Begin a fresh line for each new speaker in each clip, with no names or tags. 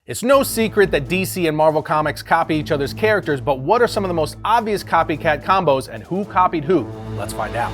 It's no secret that DC and Marvel Comics copy each other's characters, but what are some of the most obvious copycat combos and who copied who? Let's find out.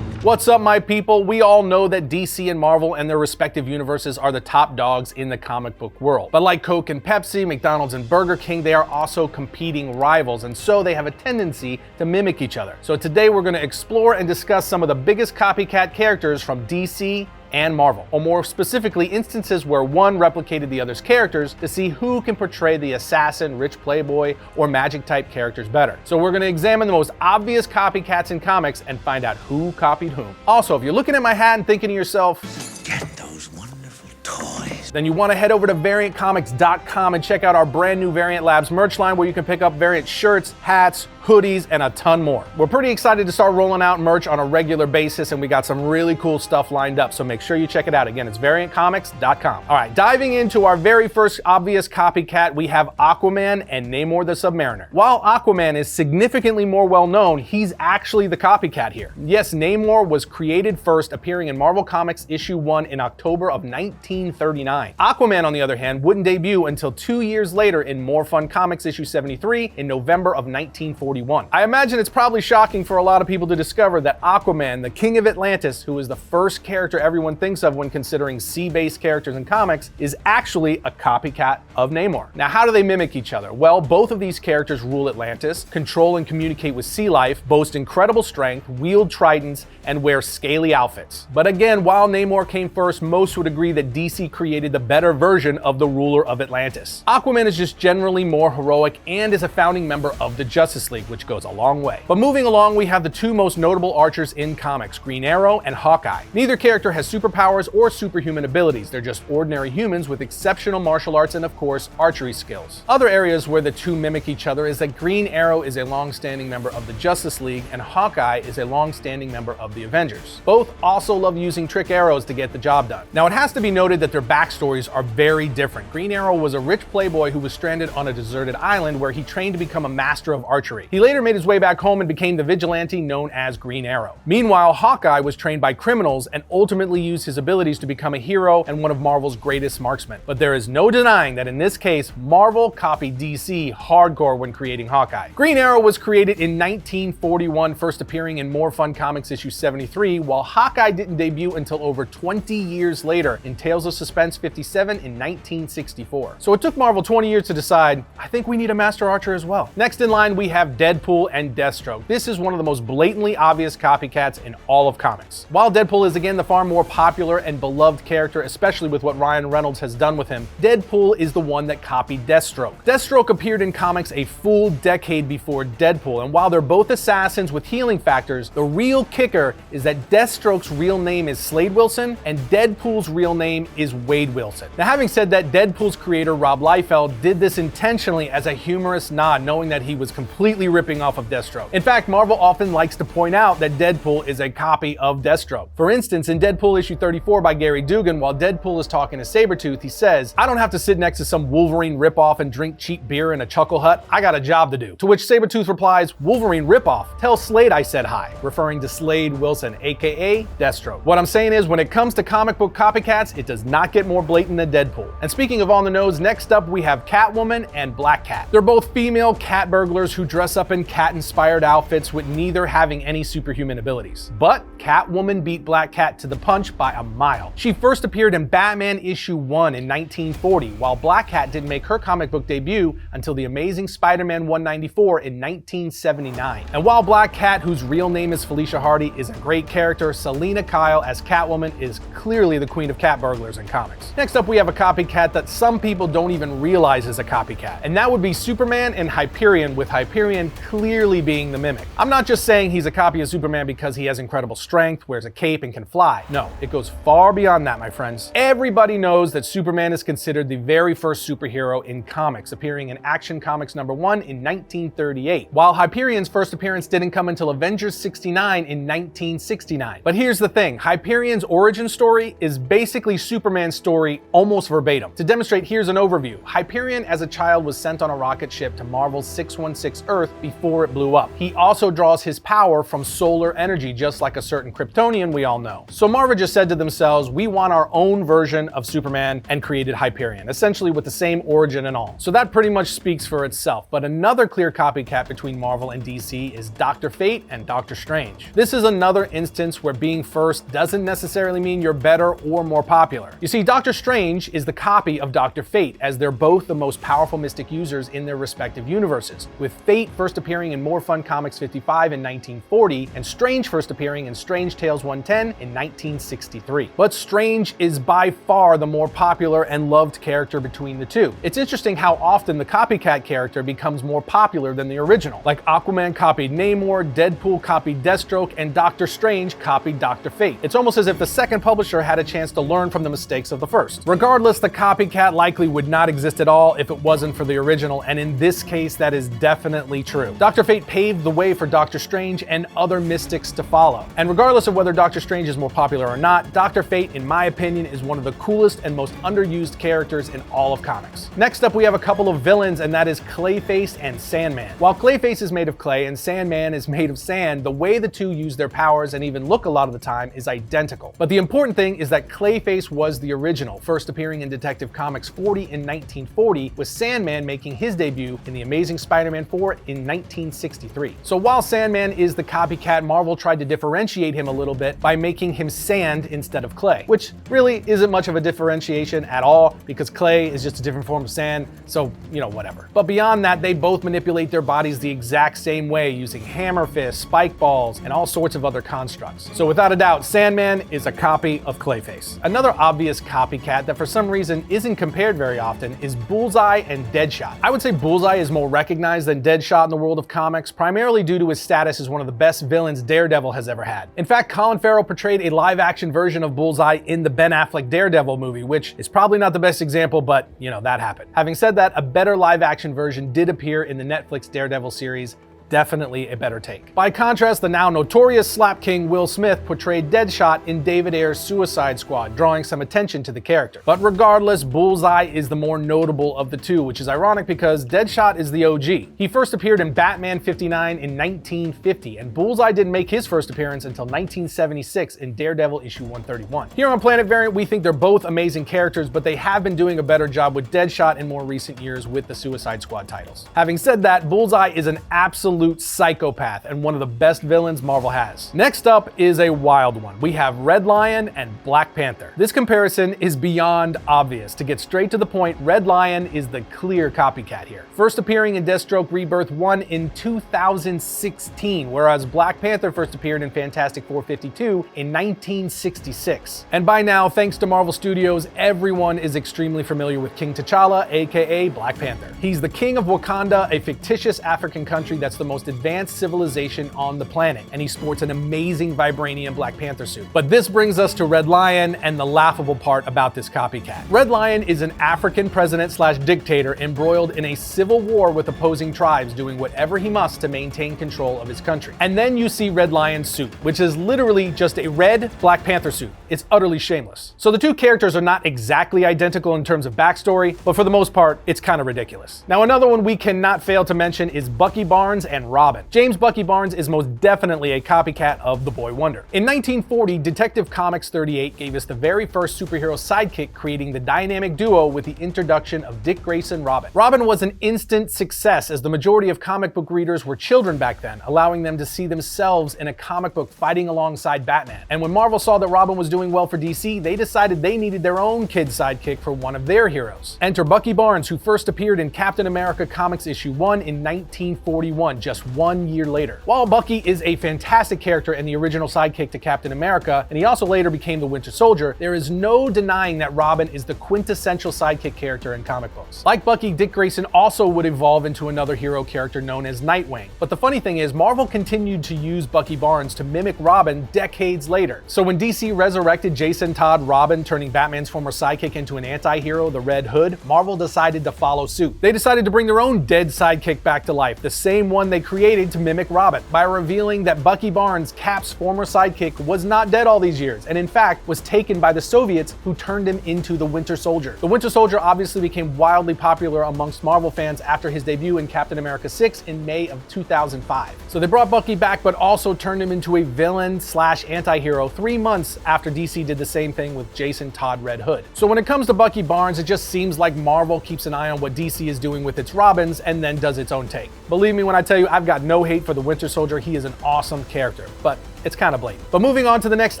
What's up, my people? We all know that DC and Marvel and their respective universes are the top dogs in the comic book world. But like Coke and Pepsi, McDonald's and Burger King, they are also competing rivals, and so they have a tendency to mimic each other. So today we're going to explore and discuss some of the biggest copycat characters from DC and Marvel, or more specifically, instances where one replicated the other's characters to see who can portray the assassin, rich playboy, or magic type characters better. So we're going to examine the most obvious copycats in comics and find out who copied whom. Also, if you're looking at my hat and thinking to yourself, get those wonderful toys, then you want to head over to variantcomics.com and check out our brand new Variant Labs merch line where you can pick up Variant shirts, hats, hoodies, and a ton more. We're pretty excited to start rolling out merch on a regular basis, and we got some really cool stuff lined up, so make sure you check it out. Again, it's variantcomics.com. All right, diving into our very first obvious copycat, we have Aquaman and Namor the Submariner. While Aquaman is significantly more well-known, he's actually the copycat here. Yes, Namor was created first, appearing in Marvel Comics issue 1 in October of 1939. Aquaman, on the other hand, wouldn't debut until 2 years later in More Fun Comics issue 73 in November of 1941. I imagine it's probably shocking for a lot of people to discover that Aquaman, the King of Atlantis, who is the first character everyone thinks of when considering sea-based characters in comics, is actually a copycat of Namor. Now, how do they mimic each other? Well, both of these characters rule Atlantis, control and communicate with sea life, boast incredible strength, wield tridents, and wear scaly outfits. But again, while Namor came first, most would agree that DC created the better version of the ruler of Atlantis. Aquaman is just generally more heroic and is a founding member of the Justice League, which goes a long way. But moving along, we have the two most notable archers in comics, Green Arrow and Hawkeye. Neither character has superpowers or superhuman abilities. They're just ordinary humans with exceptional martial arts and, of course, archery skills. Other areas where the two mimic each other is that Green Arrow is a long-standing member of the Justice League and Hawkeye is a long-standing member of the Avengers. Both also love using trick arrows to get the job done. Now, it has to be noted that their backstories are very different. Green Arrow was a rich playboy who was stranded on a deserted island where he trained to become a master of archery. He later made his way back home and became the vigilante known as Green Arrow. Meanwhile, Hawkeye was trained by criminals and ultimately used his abilities to become a hero and one of Marvel's greatest marksmen. But there is no denying that in this case, Marvel copied DC hardcore when creating Hawkeye. Green Arrow was created in 1941, first appearing in More Fun Comics issue 73, while Hawkeye didn't debut until over 20 years later in Tales of Suspense 57 in 1964. So it took Marvel 20 years to decide, I think we need a master archer as well. Next in line, we have Deadpool and Deathstroke. This is one of the most blatantly obvious copycats in all of comics. While Deadpool is again the far more popular and beloved character, especially with what Ryan Reynolds has done with him, Deadpool is the one that copied Deathstroke. Deathstroke appeared in comics a full decade before Deadpool, and while they're both assassins with healing factors, the real kicker is that Deathstroke's real name is Slade Wilson and Deadpool's real name is Wade Wilson. Now, having said that, Deadpool's creator Rob Liefeld did this intentionally as a humorous nod, knowing that he was completely ripping off of Deathstroke. In fact, Marvel often likes to point out that Deadpool is a copy of Deathstroke. For instance, in Deadpool issue 34 by Gary Dugan, while Deadpool is talking to Sabretooth, he says, "I don't have to sit next to some Wolverine ripoff and drink cheap beer in a chuckle hut. I got a job to do." To which Sabretooth replies, "Wolverine ripoff? Tell Slade I said hi," referring to Slade Wilson, aka Deathstroke. What I'm saying is, when it comes to comic book copycats, it does not get more blatant than Deadpool. And speaking of on the nose, next up we have Catwoman and Black Cat. They're both female cat burglars who dress up in cat-inspired outfits with neither having any superhuman abilities. But Catwoman beat Black Cat to the punch by a mile. She first appeared in Batman issue 1 in 1940, while Black Cat didn't make her comic book debut until The Amazing Spider-Man 194 in 1979. And while Black Cat, whose real name is Felicia Hardy, is a great character, Selina Kyle as Catwoman is clearly the queen of cat burglars in comics. Next up, we have a copycat that some people don't even realize is a copycat, and that would be Superman and Hyperion, with Hyperion clearly being the mimic. I'm not just saying he's a copy of Superman because he has incredible strength, wears a cape, and can fly. No, it goes far beyond that, my friends. Everybody knows that Superman is considered the very first superhero in comics, appearing in Action Comics #1 in 1938, while Hyperion's first appearance didn't come until Avengers 69 in 1969. But here's the thing, Hyperion's origin story is basically Superman's story almost verbatim. To demonstrate, here's an overview. Hyperion as a child was sent on a rocket ship to Marvel's 616 Earth before it blew up. He also draws his power from solar energy, just like a certain Kryptonian we all know. So Marvel just said to themselves, we want our own version of Superman, and created Hyperion, essentially with the same origin and all. So that pretty much speaks for itself. But another clear copycat between Marvel and DC is Dr. Fate and Doctor Strange. This is another instance where being first doesn't necessarily mean you're better or more popular. You see, Doctor Strange is the copy of Dr. Fate, as they're both the most powerful mystic users in their respective universes, with Fate first appearing in More Fun Comics 55 in 1940, and Strange first appearing in Strange Tales 110 in 1963. But Strange is by far the more popular and loved character between the two. It's interesting how often the copycat character becomes more popular than the original. Like Aquaman copied Namor, Deadpool copied Deathstroke, and Doctor Strange copied Dr. Fate. It's almost as if the second publisher had a chance to learn from the mistakes of the first. Regardless, the copycat likely would not exist at all if it wasn't for the original, and in this case, that is definitely true. Dr. Fate paved the way for Doctor Strange and other mystics to follow. And regardless of whether Doctor Strange is more popular or not, Dr. Fate, in my opinion, is one of the coolest and most underused characters in all of comics. Next up, we have a couple of villains, and that is Clayface and Sandman. While Clayface is made of clay and Sandman is made of sand, the way the two use their powers and even look a lot of the time is identical. But the important thing is that Clayface was the original, first appearing in Detective Comics 40 in 1940, with Sandman making his debut in The Amazing Spider-Man 4 in 1963. So while Sandman is the copycat, Marvel tried to differentiate him a little bit by making him sand instead of clay, which really isn't much of a differentiation at all, because clay is just a different form of sand, so, you know, whatever. But beyond that, they both manipulate their bodies the exact same way, using hammer fists, spike balls, and all sorts of other constructs. So without a doubt, Sandman is a copy of Clayface. Another obvious copycat that for some reason isn't compared very often is Bullseye and Deadshot. I would say Bullseye is more recognized than Deadshot in the world of comics, primarily due to his status as one of the best villains Daredevil has ever had. In fact, Colin Farrell portrayed a live-action version of Bullseye in the Ben Affleck Daredevil movie, which is probably not the best example, but, you know, that happened. Having said that, a better live-action version did appear in the Netflix Daredevil series. Definitely a better take. By contrast, the now notorious Slap King Will Smith portrayed Deadshot in David Ayer's Suicide Squad, drawing some attention to the character. But regardless, Bullseye is the more notable of the two, which is ironic because Deadshot is the OG. He first appeared in Batman 59 in 1950, and Bullseye didn't make his first appearance until 1976 in Daredevil issue 131. Here on Planet Variant, we think they're both amazing characters, but they have been doing a better job with Deadshot in more recent years with the Suicide Squad titles. Having said that, Bullseye is an absolute psychopath and one of the best villains Marvel has. Next up is a wild one. We have Red Lion and Black Panther. This comparison is beyond obvious. To get straight to the point, Red Lion is the clear copycat here. First appearing in Deathstroke Rebirth 1 in 2016, whereas Black Panther first appeared in Fantastic Four 52 in 1966. And by now, thanks to Marvel Studios, everyone is extremely familiar with King T'Challa, aka Black Panther. He's the king of Wakanda, a fictitious African country that's the most advanced civilization on the planet, and he sports an amazing vibranium Black Panther suit. But this brings us to Red Lion and the laughable part about this copycat. Red Lion is an African president/dictator embroiled in a civil war with opposing tribes, doing whatever he must to maintain control of his country. And then you see Red Lion's suit, which is literally just a red Black Panther suit. It's utterly shameless. So the two characters are not exactly identical in terms of backstory, but for the most part, it's kind of ridiculous. Now, another one we cannot fail to mention is Bucky Barnes and Robin. James Bucky Barnes is most definitely a copycat of the Boy Wonder. In 1940, Detective Comics 38 gave us the very first superhero sidekick, creating the dynamic duo with the introduction of Dick Grayson Robin. Robin was an instant success, as the majority of comic book readers were children back then, allowing them to see themselves in a comic book fighting alongside Batman. And when Marvel saw that Robin was doing well for DC, they decided they needed their own kid sidekick for one of their heroes. Enter Bucky Barnes, who first appeared in Captain America Comics issue 1 in 1941, just 1 year later. While Bucky is a fantastic character and the original sidekick to Captain America, and he also later became the Winter Soldier, there is no denying that Robin is the quintessential sidekick character in comic books. Like Bucky, Dick Grayson also would evolve into another hero character known as Nightwing. But the funny thing is, Marvel continued to use Bucky Barnes to mimic Robin decades later. So when DC resurrected Jason Todd Robin, turning Batman's former sidekick into an anti-hero, the Red Hood, Marvel decided to follow suit. They decided to bring their own dead sidekick back to life, the same one they created to mimic Robin by revealing that Bucky Barnes, Cap's former sidekick, was not dead all these years, and in fact was taken by the Soviets, who turned him into the Winter Soldier. The Winter Soldier obviously became wildly popular amongst Marvel fans after his debut in Captain America 6 in May of 2005. So they brought Bucky back, but also turned him into a villain slash anti-hero 3 months after DC did the same thing with Jason Todd Red Hood. So when it comes to Bucky Barnes, it just seems like Marvel keeps an eye on what DC is doing with its Robins and then does its own take. Believe me when I tell you, I've got no hate for the Winter Soldier. He is an awesome character, but it's kind of blatant. But moving on to the next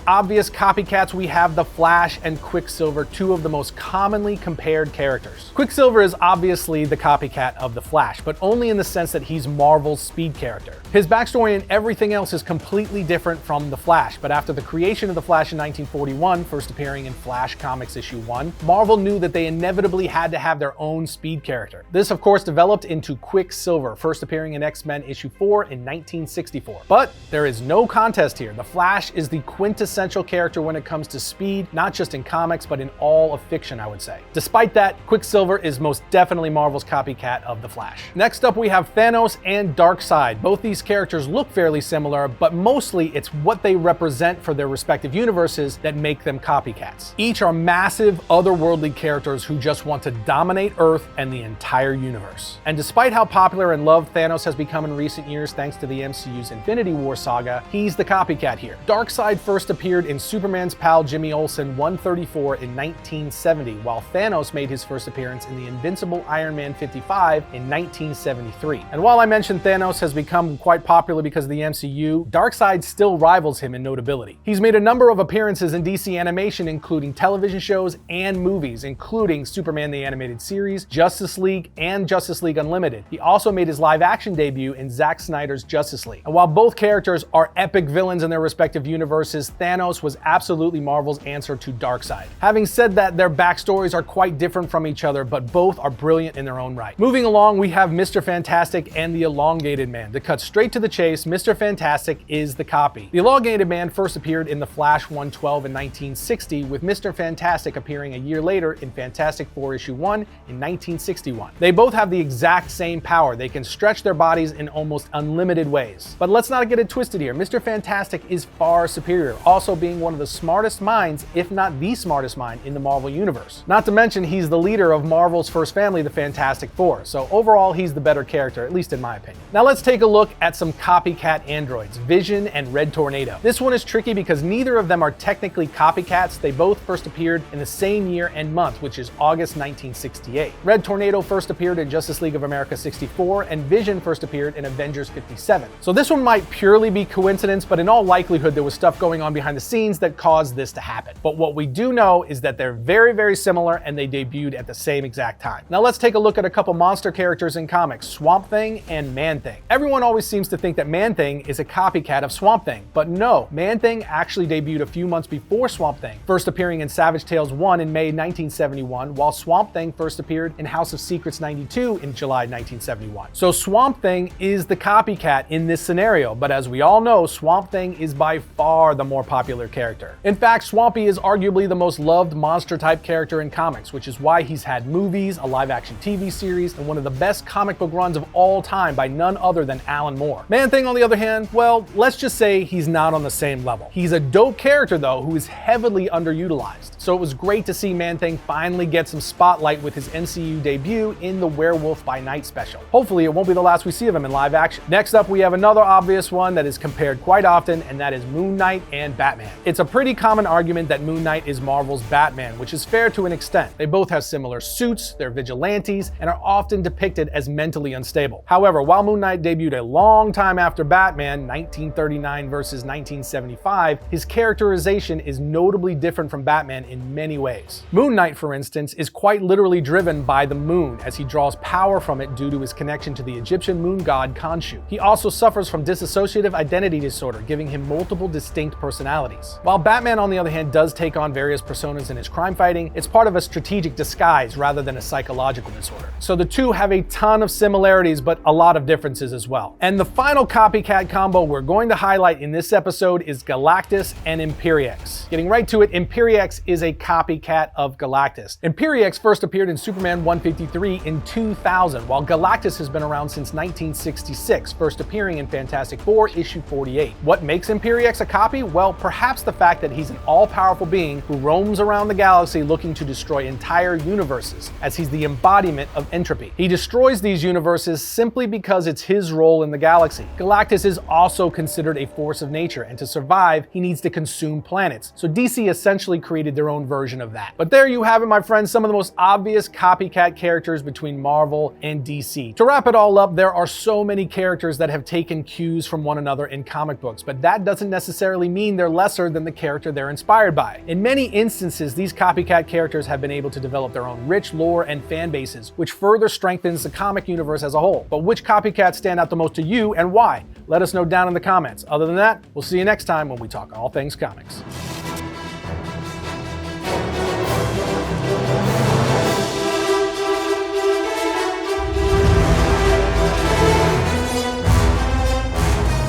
obvious copycats, we have the Flash and Quicksilver, two of the most commonly compared characters. Quicksilver is obviously the copycat of the Flash, but only in the sense that he's Marvel's speed character. His backstory and everything else is completely different from the Flash, but after the creation of the Flash in 1941, first appearing in Flash Comics issue 1, Marvel knew that they inevitably had to have their own speed character. This of course developed into Quicksilver, first appearing in X-Men issue 4 in 1964. But there is no contest here. The Flash is the quintessential character when it comes to speed, not just in comics, but in all of fiction, I would say. Despite that, Quicksilver is most definitely Marvel's copycat of the Flash. Next up, we have Thanos and Darkseid. Both these characters look fairly similar, but mostly it's what they represent for their respective universes that make them copycats. Each are massive, otherworldly characters who just want to dominate Earth and the entire universe. And despite how popular and loved Thanos has become in recent years thanks to the MCU's Infinity War saga, he's the copycat here. Darkseid first appeared in Superman's pal Jimmy Olsen 134 in 1970, while Thanos made his first appearance in the Invincible Iron Man 55 in 1973. And while I mentioned Thanos has become quite popular because of the MCU, Darkseid still rivals him in notability. He's made a number of appearances in DC animation, including television shows and movies, including Superman the Animated Series, Justice League, and Justice League Unlimited. He also made his live-action debut in Zack Snyder's Justice League. And while both characters are epic villains in their respective universes, Thanos was absolutely Marvel's answer to Darkseid. Having said that, their backstories are quite different from each other, but both are brilliant in their own right. Moving along, we have Mr. Fantastic and the Elongated Man. To cut straight to the chase, Mr. Fantastic is the copy. The Elongated Man first appeared in the Flash 112 in 1960, with Mr. Fantastic appearing a year later in Fantastic Four issue 1 in 1961. They both have the exact same power. They can stretch their bodies in almost unlimited ways. But let's not get it twisted here. Mr. Fantastic is far superior, also being one of the smartest minds, if not the smartest mind, in the Marvel Universe. Not to mention, he's the leader of Marvel's first family, the Fantastic Four, so overall he's the better character, at least in my opinion. Now let's take a look at some copycat androids, Vision and Red Tornado. This one is tricky because neither of them are technically copycats. They both first appeared in the same year and month, which is August 1968. Red Tornado first appeared in Justice League of America 64, and Vision first appeared in Avengers 57. So this one might purely be coincidence, but in all likelihood there was stuff going on behind the scenes that caused this to happen. But what we do know is that they're very, very similar and they debuted at the same exact time. Now let's take a look at a couple monster characters in comics, Swamp Thing and Man-Thing. Everyone always seems to think that Man-Thing is a copycat of Swamp Thing, but no, Man-Thing actually debuted a few months before Swamp Thing, first appearing in Savage Tales 1 in May 1971, while Swamp Thing first appeared in House of Secrets 92 in July 1971. So Swamp Thing is the copycat in this scenario, but as we all know, Swamp Thing is by far the more popular character. In fact, Swampy is arguably the most loved monster-type character in comics, which is why he's had movies, a live-action TV series, and one of the best comic book runs of all time by none other than Alan Moore. Man-Thing, on the other hand, well, let's just say he's not on the same level. He's a dope character, though, who is heavily underutilized. So it was great to see Man-Thing finally get some spotlight with his MCU debut in the Werewolf by Night special. Hopefully, it won't be the last we see of him in live action. Next up, we have another obvious one that is compared quite often, and that is Moon Knight and Batman. It's a pretty common argument that Moon Knight is Marvel's Batman, which is fair to an extent. They both have similar suits, they're vigilantes, and are often depicted as mentally unstable. However, while Moon Knight debuted a long time after Batman, 1939 versus 1975, his characterization is notably different from Batman in many ways. Moon Knight, for instance, is quite literally driven by the moon, as he draws power from it due to his connection to the Egyptian moon god Khonshu. He also suffers from dissociative identity disorder, giving him multiple distinct personalities. While Batman, on the other hand, does take on various personas in his crime fighting, it's part of a strategic disguise rather than a psychological disorder. So the two have a ton of similarities, but a lot of differences as well. And the final copycat combo we're going to highlight in this episode is Galactus and Imperiex. Getting right to it, Imperiex is a copycat of Galactus. Imperiex first appeared in Superman 153 in 2000, while Galactus has been around since 1960 1966, first appearing in Fantastic Four issue 48. What makes Imperiex a copy? Well, perhaps the fact that he's an all-powerful being who roams around the galaxy looking to destroy entire universes, as he's the embodiment of entropy. He destroys these universes simply because it's his role in the galaxy. Galactus is also considered a force of nature, and to survive, he needs to consume planets. So DC essentially created their own version of that. But there you have it, my friends, some of the most obvious copycat characters between Marvel and DC. To wrap it all up, there are so many characters that have taken cues from one another in comic books, but that doesn't necessarily mean they're lesser than the character they're inspired by. In many instances, these copycat characters have been able to develop their own rich lore and fan bases, which further strengthens the comic universe as a whole. But which copycats stand out the most to you and why? Let us know down in the comments. Other than that, we'll see you next time when we talk all things comics.